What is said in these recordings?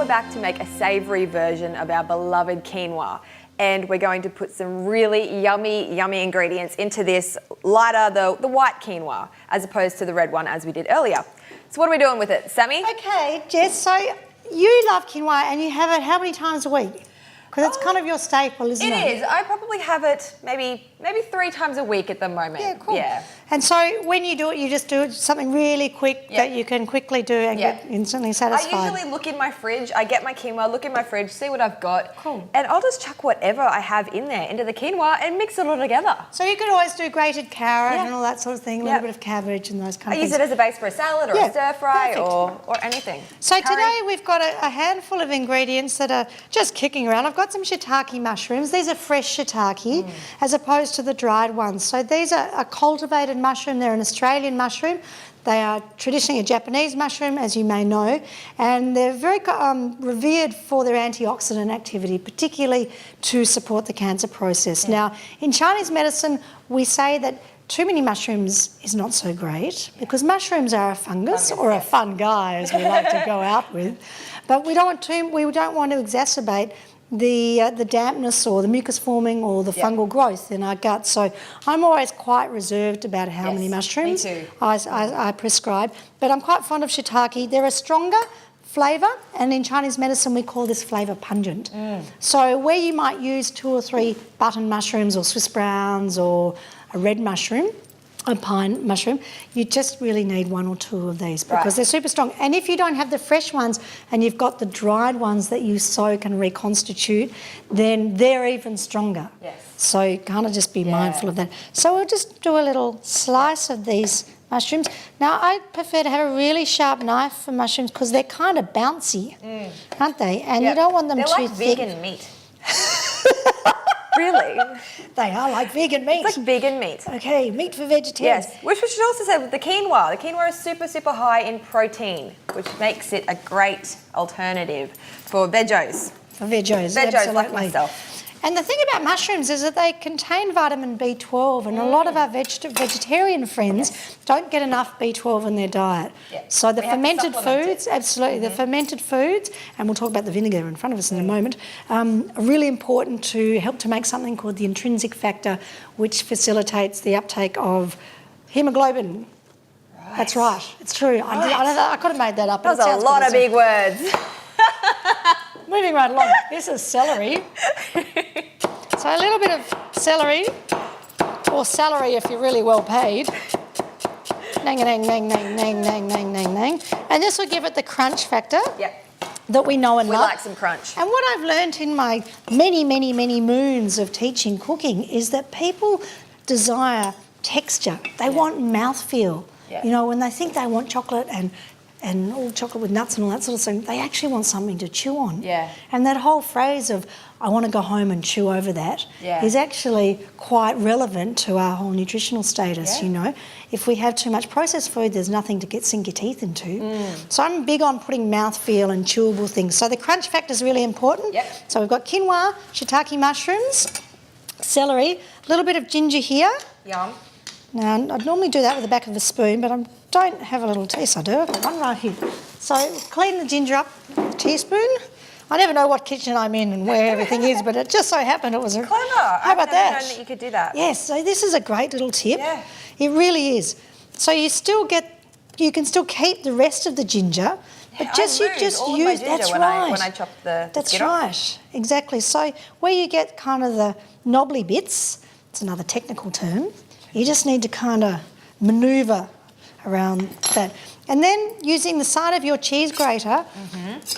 we're back to make a savoury version of our beloved quinoa. And we're going to put some really yummy, yummy ingredients into this lighter, the white quinoa, as opposed to the red one as we did earlier. So what are we doing with it, Sammy? Okay, Jess, so you love quinoa and you have it how many times a week? Because it's kind of your staple, isn't it? It is. I probably have it maybe 3 times a week at the moment. Yeah, cool. Yeah. And so when you do it, you just do something really quick that you can quickly do and get instantly satisfied. I usually look in my fridge, I get my quinoa, look in my fridge, see what I've got. Cool. And I'll just chuck whatever I have in there into the quinoa and mix it all together. So you could always do grated carrot and all that sort of thing, a little bit of cabbage and those kind of things. I use it as a base for a salad or a stir fry or anything. So today we've got a handful of ingredients that are just kicking around. I've got some shiitake mushrooms. These are fresh shiitake as opposed to the dried ones. So these are a cultivated mushroom. They're an Australian mushroom. They are traditionally a Japanese mushroom, as you may know, and they're very revered for their antioxidant activity, particularly to support the cancer process. Now, in Chinese medicine, we say that too many mushrooms is not so great because mushrooms are a fungus or a fungi, as we like to go out with, but we don't want to exacerbate the dampness or the mucus forming or the fungal growth in our gut. So I'm always quite reserved about how many mushrooms I prescribe. But I'm quite fond of shiitake. They're a stronger flavour, and in Chinese medicine we call this flavour pungent. So where you might use 2 or 3 button mushrooms or Swiss browns or a red mushroom, a pine mushroom, you just really need 1 or 2 of these because they're super strong. And if you don't have the fresh ones and you've got the dried ones that you soak and reconstitute, then they're even stronger. So you kind of just be mindful of that. So we'll just do a little slice of these mushrooms. Now I prefer to have a really sharp knife for mushrooms because they're kind of bouncy, aren't they? And you don't want them too thick. They're like vegan meat. Really? They are like vegan meat. It's like vegan meat. Okay, meat for vegetarians. Yes, which we should also say with the quinoa. The quinoa is super, super high in protein, which makes it a great alternative for veggies. For veggies, absolutely. Like myself. And the thing about mushrooms is that they contain vitamin B12, and a lot of our vegetarian friends don't get enough B12 in their diet. So the fermented foods, the fermented foods, and we'll talk about the vinegar in front of us in a moment, are really important to help to make something called the intrinsic factor, which facilitates the uptake of hemoglobin. That's right. It's true. I could have made that up. That was a lot of big words. Moving right along, this is celery. So a little bit of celery, or celery if you're really well paid. Nang, nang, nang, nang, nang, nang, nang, nang, nang. And this will give it the crunch factor that we know and love. We like some crunch. And what I've learned in my many, many, many moons of teaching cooking is that people desire texture. They want mouthfeel. You know, when they think they want chocolate and all chocolate with nuts and all that sort of thing, they actually want something to chew on. And that whole phrase of, I want to go home and chew over that, is actually quite relevant to our whole nutritional status, you know. If we have too much processed food, there's nothing to sink your teeth into. So I'm big on putting mouthfeel and chewable things. So the crunch factor is really important. So we've got quinoa, shiitake mushrooms, celery, a little bit of ginger here. Yum. Now, I'd normally do that with the back of a spoon, but I don't have a little taste. I do. I've got one right here. So clean the ginger up with a teaspoon. I never know what kitchen I'm in and where everything is, but it just so happened it was clever. How about that? I've never known that you could do that. Yes, so this is a great little tip. It really is. So you can still keep the rest of the ginger, but you just use. That's right. When I chop the That's right. Exactly. So where you get kind of the knobbly bits, it's another technical term. You just need to kind of manoeuvre around that. And then using the side of your cheese grater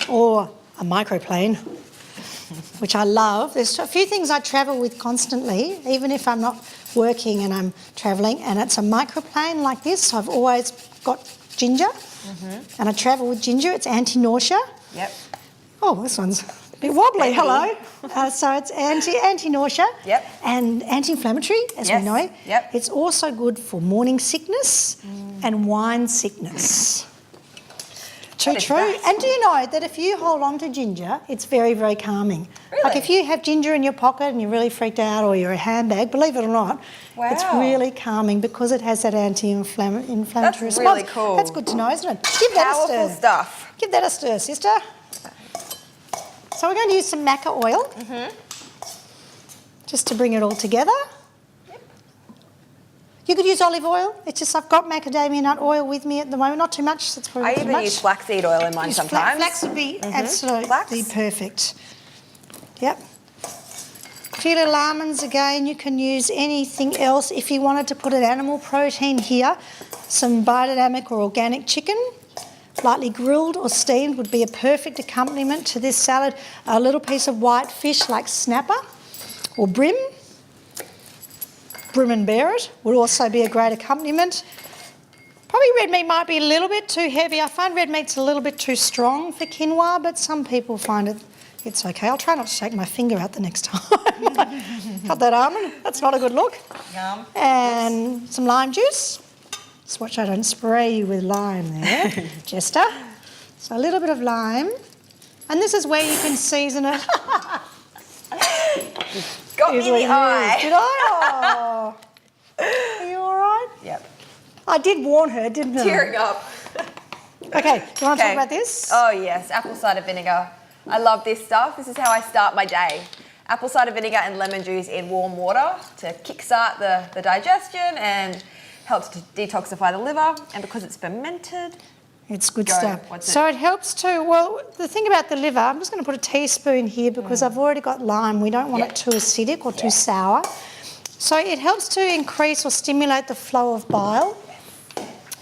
or a microplane, which I love. There's a few things I travel with constantly, even if I'm not working and I'm travelling, and it's a microplane like this. So I've always got ginger and I travel with ginger. It's anti-nausea. Oh, this one's a bit wobbly, hello. So it's anti-nausea and anti-inflammatory, as we know. It's also good for morning sickness and wine sickness. True. And do you know that if you hold on to ginger, it's very, very calming. Really? Like if you have ginger in your pocket and you're really freaked out or you're a handbag, believe it or not, it's really calming because it has that anti-inflammatory response. That's really cool. That's good to know, isn't it? Give that a stir. Powerful stuff. Give that a stir, sister. So we're going to use some maca oil just to bring it all together. Yep. You could use olive oil. It's just I've got macadamia nut oil with me at the moment. Not too much. That's probably I too even much. use flaxseed oil in mine sometimes. Flax would be absolutely Flax. perfect. Yep. A few little almonds again. You can use anything else. If you wanted to put an animal protein here, some biodynamic or organic chicken, lightly grilled or steamed would be a perfect accompaniment to this salad. A little piece of white fish like snapper or brim and bear-it would also be a great accompaniment. Probably red meat might be a little bit too heavy. I find red meat's a little bit too strong for quinoa, but some people find it's okay. I'll try not to shake my finger out the next time. Got that almond? That's not a good look. Yum. And some lime juice. Just watch I don't spray you with lime there, Jester. So a little bit of lime. And this is where you can season it. Got me in the eye. Did I? Oh. Are you all right? Yep. I did warn her, didn't I? Tearing up. Okay, do you want to talk about this? Oh yes, apple cider vinegar. I love this stuff. This is how I start my day. Apple cider vinegar and lemon juice in warm water to kickstart the digestion and helps to detoxify the liver. And because it's fermented, it's good stuff. What's so it helps to, well, the thing about the liver, I'm just going to put a teaspoon here because I've already got lime. We don't want it too acidic or too sour. So it helps to increase or stimulate the flow of bile,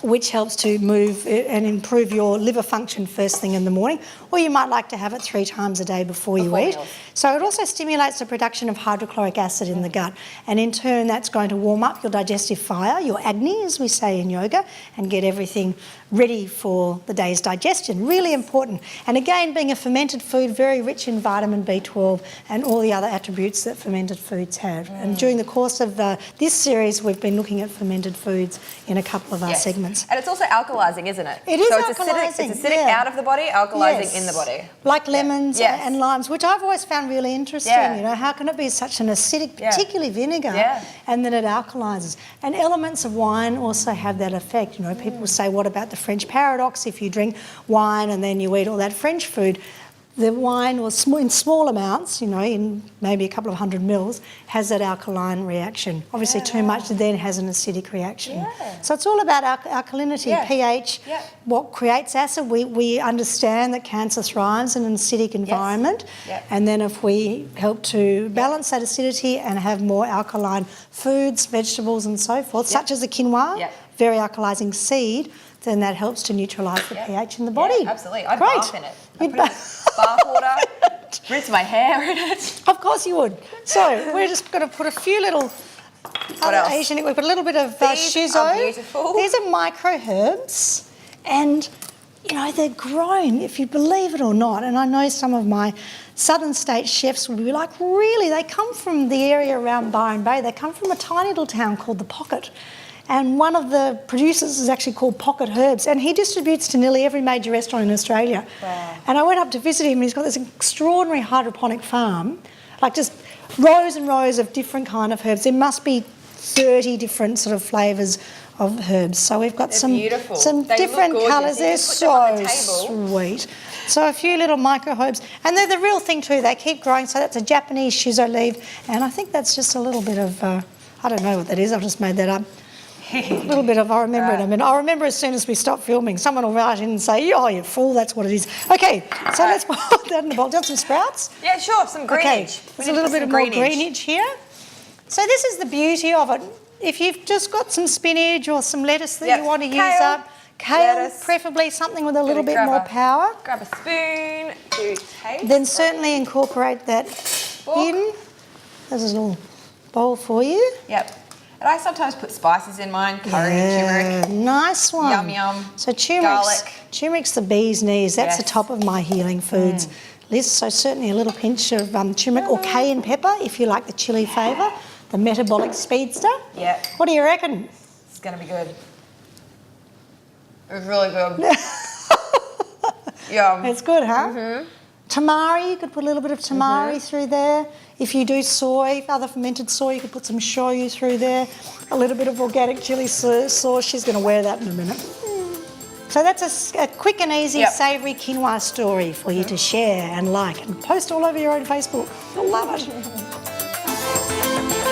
which helps to move and improve your liver function first thing in the morning, or you might like to have it 3 times a day before you eat. Meals. So it also stimulates the production of hydrochloric acid in the gut, and in turn that's going to warm up your digestive fire, your agni as we say in yoga, and get everything ready for the day's digestion. Really important. And again, being a fermented food, very rich in vitamin B12 and all the other attributes that fermented foods have. And during the course of this series we've been looking at fermented foods in a couple of our segments. And it's also alkalising, isn't it? It is so alkalising. It's acidic out of the body, alkalising in the body. Like lemons and limes, which I've always found really interesting. Yeah. You know, how can it be such an acidic, particularly vinegar, and then it alkalises? And elements of wine also have that effect. You know, people say, what about the French paradox? If you drink wine and then you eat all that French food, the wine was in small amounts, you know, in maybe a couple of 100 mils, has that alkaline reaction. Obviously too much then has an acidic reaction. So it's all about alkalinity, pH, what creates acid. We understand that cancer thrives in an acidic environment, and then if we help to balance that acidity and have more alkaline foods, vegetables and so forth, such as the quinoa, very alkalising seed, then that helps to neutralise the pH in the body. Yeah, absolutely. I'd bath in it. I'd put bath water, rinse my hair in it. Of course you would. So we're just going to put a few little Asian. We put a little bit of shiso. Are beautiful. These are micro herbs, and you know they're grown, if you believe it or not. And I know some of my southern state chefs will be like, really? They come from the area around Byron Bay. They come from a tiny little town called The Pocket. And one of the producers is actually called Pocket Herbs, and he distributes to nearly every major restaurant in Australia. Wow. And I went up to visit him, and he's got this extraordinary hydroponic farm, like just rows and rows of different kind of herbs. There must be 30 different sort of flavours of herbs. So we've got some different colours. They're so sweet. So a few little micro herbs, and they're the real thing too. They keep growing. So that's a Japanese shiso leaf, and I think that's just a little bit of, I don't know what that is. I've just made that up. A little bit of, I remember it. I mean, I'll remember as soon as we stop filming. Someone will write in and say, oh, you fool, that's what it is. Okay, so let's put that in the bowl. Do you want some sprouts? Yeah, sure, some greenage. Okay, there's a little bit of more greenage here. So this is the beauty of it. If you've just got some spinach or some lettuce that you want to use up, kale, preferably something with a little bit more power. Grab a spoon to taste. Then certainly incorporate that in. There's a little bowl for you. Yep. And I sometimes put spices in mine, curry and turmeric. Nice one. Yum, yum. So turmeric's the bee's knees. That's the top of my healing foods list. So certainly a little pinch of turmeric or cayenne pepper if you like the chili flavour, the metabolic speedster. Yeah. What do you reckon? It's going to be good. It's really good. Yum. It's good, huh? Tamari, you could put a little bit of tamari through there. If you do soy, other fermented soy, you could put some shoyu through there. A little bit of organic chili sauce. She's going to wear that in a minute. So that's a quick and easy Yep. savoury quinoa story for you to share and like and post all over your own Facebook. You'll love it.